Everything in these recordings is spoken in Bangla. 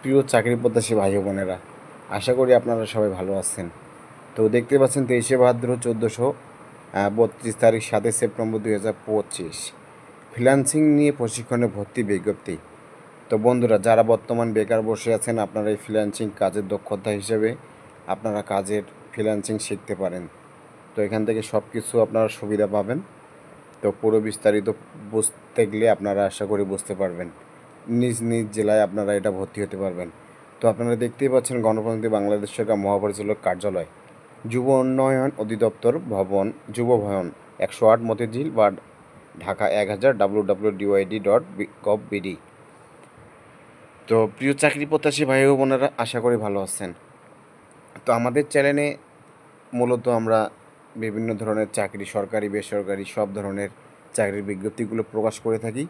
প্রিয় চাকরি প্রত্যাশী ভাই বোনেরা, আশা করি আপনারা সবাই ভালো আছেন। তো দেখতে পাচ্ছেন 23শে ভাদ্র 1432 তারিখ 7 সেপ্টেম্বর 2025 ফ্রিল্যান্সিং নিয়ে প্রশিক্ষণে ভর্তি বিজ্ঞপ্তি। তো বন্ধুরা, যারা বর্তমান বেকার বসে আছেন, আপনারা এই ফ্রিল্যান্সিং কাজের দক্ষতা হিসেবে আপনারা ফ্রিল্যান্সিং শিখতে পারেন। তো এখান থেকে সব কিছু আপনারা সুবিধা পাবেন। তো পুরো বিস্তারিত বুঝতে গেলে আপনারা আশা করি বুঝতে পারবেন। নিজ নিজ জেলায় আপনারা এটা ভর্তি হতে পারবেন। তো আপনারা দেখতেই পাচ্ছেন গণপ্রজাতন্ত্রী বাংলাদেশ সরকার মহাপরিচালক কার্যালয়, যুব উন্নয়ন অধিদপ্তর ভবন, যুব ভবন 108 মতিঝিল বা ঢাকা 1000 www.dyd.gov.bd। তো প্রিয় চাকরি প্রত্যাশী ভাই ও বোনেরা, আশা করি ভালো আছেন। তো আমাদের চ্যানেলে মূলত আমরা বিভিন্ন ধরনের চাকরি, সরকারি বেসরকারি সব ধরনের চাকরির বিজ্ঞপ্তিগুলো প্রকাশ করে থাকি।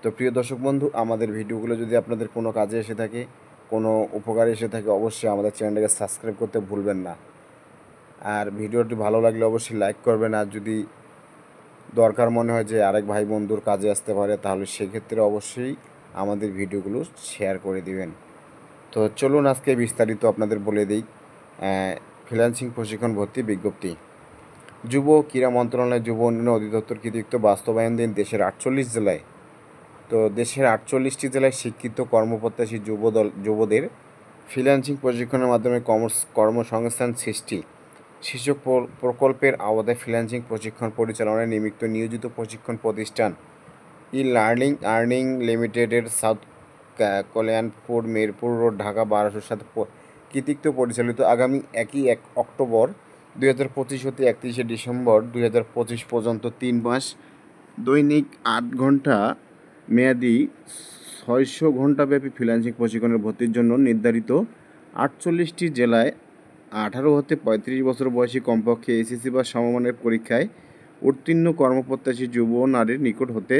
তো প্রিয় দর্শক বন্ধু, আমাদের ভিডিওগুলো যদি আপনাদের কোনো কাজে এসে থাকে, কোনো উপকারে এসে থাকে, অবশ্যই আমাদের চ্যানেলটাকে সাবস্ক্রাইব করতে ভুলবেন না। আর ভিডিওটি ভালো লাগলে অবশ্যই লাইক করবেন। আর যদি দরকার মনে হয় যে আরেক ভাই বন্ধুর কাজে আসতে পারে, তাহলে সেক্ষেত্রে অবশ্যই আমাদের ভিডিওগুলো শেয়ার করে দিবেন। তো চলুন আজকে বিস্তারিত আপনাদের বলে দিই। ফ্রিল্যান্সিং প্রশিক্ষণ ভর্তি বিজ্ঞপ্তি। যুব ক্রীড়া মন্ত্রণালয় যুব উন্নয়ন অধিদপ্তর কর্তৃক বাস্তবায়নধীন দেশের 48 জেলায়, তো দেশের 48টি জেলায় শিক্ষিত কর্মপ্রত্যাশী যুবদের ফ্রিল্যান্সিং প্রশিক্ষণের মাধ্যমে কর্মসংস্থান সৃষ্টি শীর্ষক প্রকল্পের আওতায় ফ্রিল্যান্সিং প্রশিক্ষণ পরিচালনায় নিয়োজিত প্রশিক্ষণ প্রতিষ্ঠান আর্নিং লিমিটেডের সাউথ কল্যাণপুর মিরপুর রোড ঢাকা 1207 কর্তৃক পরিচালিত আগামী 1 অক্টোবর 2025 হতে 31শে ডিসেম্বর 2025 পর্যন্ত 3 মাস দৈনিক 8 ঘন্টা মেয়াদি 600 ঘণ্টাব্যাপী ফ্রিল্যান্সিং প্রশিক্ষণের ভর্তির জন্য নির্ধারিত 48টি জেলায় 18 হতে 35 বছর বয়সী কমপক্ষে এসএসসি বা সমমানের পরীক্ষায় উত্তীর্ণ কর্মপ্রত্যাশী যুব নারীর নিকট হতে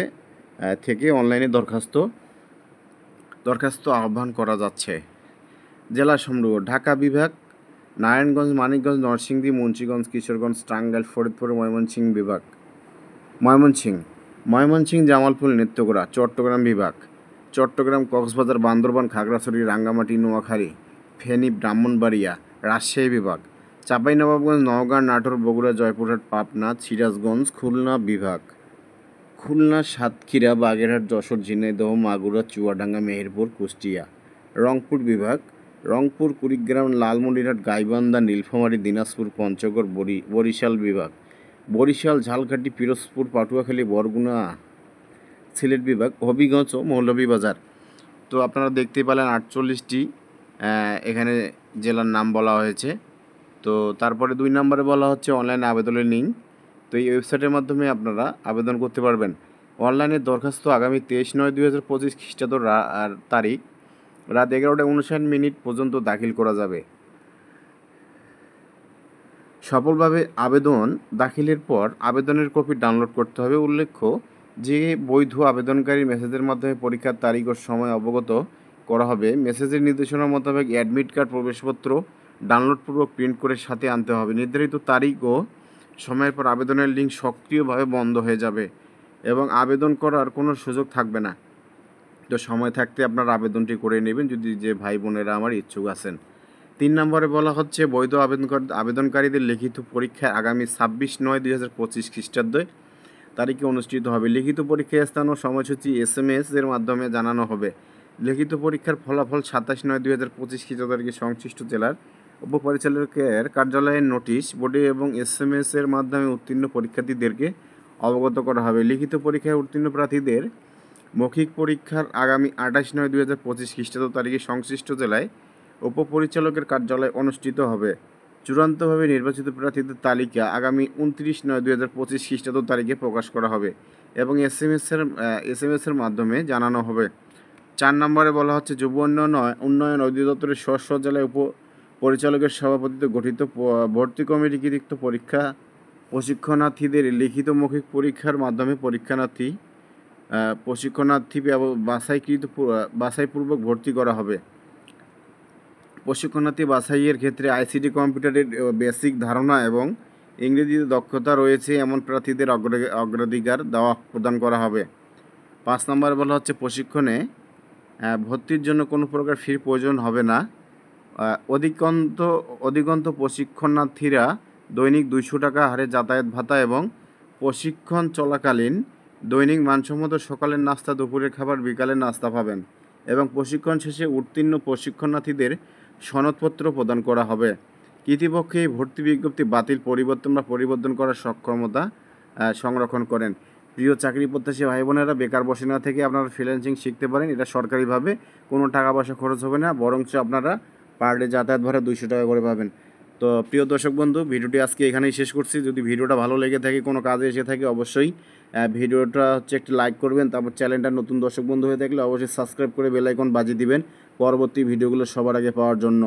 থেকে অনলাইনে দরখাস্ত আহ্বান করা যাচ্ছে। জেলা সমূহ: ঢাকা বিভাগ, নারায়ণগঞ্জ, মানিকগঞ্জ, নরসিংদী, মুন্সিগঞ্জ, কিশোরগঞ্জ, টাঙ্গাইল, ফরিদপুর, ময়মনসিংহ বিভাগ, ময়মনসিংহ, জামালপুর, নেত্রকোনা। চট্টগ্রাম বিভাগ: চট্টগ্রাম, কক্সবাজার, বান্দরবান, খাগড়াছড়ি, রাঙ্গামাটি, নোয়াখালী, ফেনী, ব্রাহ্মণবাড়িয়া। রাজশাহী বিভাগ: চাঁপাইনবাবগঞ্জ, নওগাঁ, নাটোর, বগুড়া, জয়পুরহাট, পাবনা, সিরাজগঞ্জ। খুলনা বিভাগ: খুলনা, সাতক্ষীরা, বাগেরহাট, যশোর, ঝিনাইদহ, মাগুরা, চুয়াডাঙ্গা, মেহেরপুর, কুষ্টিয়া। রংপুর বিভাগ: রংপুর, কুড়িগ্রাম, লালমনিরহাট, গাইবান্ধা, নীলফামারী, দিনাজপুর, পঞ্চগড়। বরিশাল বিভাগ: বরিশাল, ঝালকাঠি, পিরোজপুর, পটুয়াখালী, বরগুনা। সিলেট বিভাগ: হবিগঞ্জ ও মৌলভীবাজার। তো আপনারা দেখতেই পেলেন 48টি এখানে জেলার নাম বলা হয়েছে। তো তারপরে 2 নম্বরে বলা হচ্ছে অনলাইন আবেদনের লিঙ্ক। তো এই ওয়েবসাইটের মাধ্যমে আপনারা আবেদন করতে পারবেন। অনলাইনে দরখাস্ত আগামী 23/9/2025 খ্রিস্টাব্দ তারিখ রাত 11:59 পর্যন্ত দাখিল করা যাবে। সফলভাবে আবেদন দাখিলের পর আবেদনের কপি ডাউনলোড করতে হবে। উল্লেখ্য যে বৈধ আবেদনকারী মেসেজের মাধ্যমে পরীক্ষার তারিখ ও সময় অবগত করা হবে। মেসেজের নির্দেশনা মোতাবেক অ্যাডমিট কার্ড, প্রবেশপত্র ডাউনলোডপূর্বক প্রিন্ট করে সাথে আনতে হবে। নির্ধারিত তারিখ ও সময়ের পর আবেদনের লিঙ্ক সক্রিয়ভাবে বন্ধ হয়ে যাবে এবং আবেদন করার কোনো সুযোগ থাকবে না। তো সময় থাকতে আপনারা আবেদনটি করে নেবেন যদি যে ভাই বোনেরা আমার ইচ্ছুক আছেন। 3 নম্বরে বলা হচ্ছে বৈধ আবেদনকারীদের লিখিত পরীক্ষা আগামী 26/9/2025 খ্রিস্টাব্দে তারিখে অনুষ্ঠিত হবে। লিখিত পরীক্ষার স্থান ও সময়সূচি SMS এর মাধ্যমে জানানো হবে। লিখিত পরীক্ষার ফলাফল 27/9/2025 খ্রিস্টাব্দ তারিখে সংশ্লিষ্ট জেলার উপপরিচালকের কার্যালয়ের নোটিশ বোর্ডে এবং SMS এর মাধ্যমে উত্তীর্ণ পরীক্ষার্থীদেরকে অবগত করা হবে। লিখিত পরীক্ষায় উত্তীর্ণ প্রার্থীদের মৌখিক পরীক্ষার আগামী 28/9/2025 খ্রিস্টাব্দ তারিখে সংশ্লিষ্ট জেলায় উপপরিচালকের কার্যালয়ে অনুষ্ঠিত হবে। চূড়ান্তভাবে নির্বাচিত প্রার্থীদের তালিকা আগামী 29/9/2025 খ্রিস্টাব্দ তারিখে প্রকাশ করা হবে এবং SMS এর মাধ্যমে জানানো হবে। 4 নম্বরে বলা হচ্ছে যুব উন্নয়ন অধিদপ্তরের স্ব জেলায় উপপরিচালকের সভাপতিত্বে গঠিত ভর্তি কমিটি কর্তৃক প্রশিক্ষণার্থীদের লিখিত মৌখিক পরীক্ষার মাধ্যমে প্রশিক্ষণার্থী বাছাইপূর্বক ভর্তি করা হবে। প্রশিক্ষণার্থী বাছাইয়ের ক্ষেত্রে ICT কম্পিউটারের বেসিক ধারণা এবং ইংরেজিতে দক্ষতা রয়েছে এমন প্রার্থীদের অগ্রাধিকার প্রদান করা হবে। 5 নম্বরে বলা হচ্ছে প্রশিক্ষণে ভর্তির জন্য কোনো প্রকার ফির প্রয়োজন হবে না। অধিকন্ত প্রশিক্ষণার্থীরা দৈনিক 200 টাকা হারে যাতায়াত ভাতা এবং প্রশিক্ষণ চলাকালীন দৈনিক মানসম্মত সকালের নাস্তা, দুপুরের খাবার, বিকালের নাস্তা পাবেন এবং প্রশিক্ষণ শেষে উত্তীর্ণ প্রশিক্ষণার্থীদের সনদপত্র প্রদান করা হবে। কর্তৃপক্ষ এই ভর্তি বিজ্ঞপ্তি বাতিল, পরিবর্তন বা পরিবর্তন করার সক্ষমতা সংরক্ষণ করেন। প্রিয় চাকরি প্রত্যাশী ভাই বোনেরা, বেকার বসে না থেকে আপনারা ফ্রিল্যান্সিং শিখতে পারেন। এটা সরকারিভাবে কোনো টাকা পয়সা খরচ হবে না, বরঞ্চ আপনারা পার ডে যাতায়াত ভাড়া 200 টাকা করে পাবেন। তো প্রিয় দর্শক বন্ধু, ভিডিওটি আজকে এখানেই শেষ করছি। যদি ভিডিওটা ভালো লেগে থাকে, কোনো কাজে এসে থাকে, অবশ্যই ভিডিওটা একটি লাইক করবেন। তারপর চ্যানেলটা নতুন দর্শক বন্ধু হয়ে থাকলে অবশ্যই সাবস্ক্রাইব করে বেল আইকন বাজিয়ে দিবেন পরবর্তী ভিডিওগুলো সবার আগে পাওয়ার জন্য।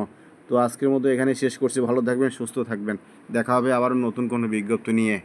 তো আজকের মতো এখানেই শেষ করছি। ভালো থাকবেন, সুস্থ থাকবেন। দেখা হবে আবারও নতুন কোনো বিজ্ঞপ্তি নিয়ে।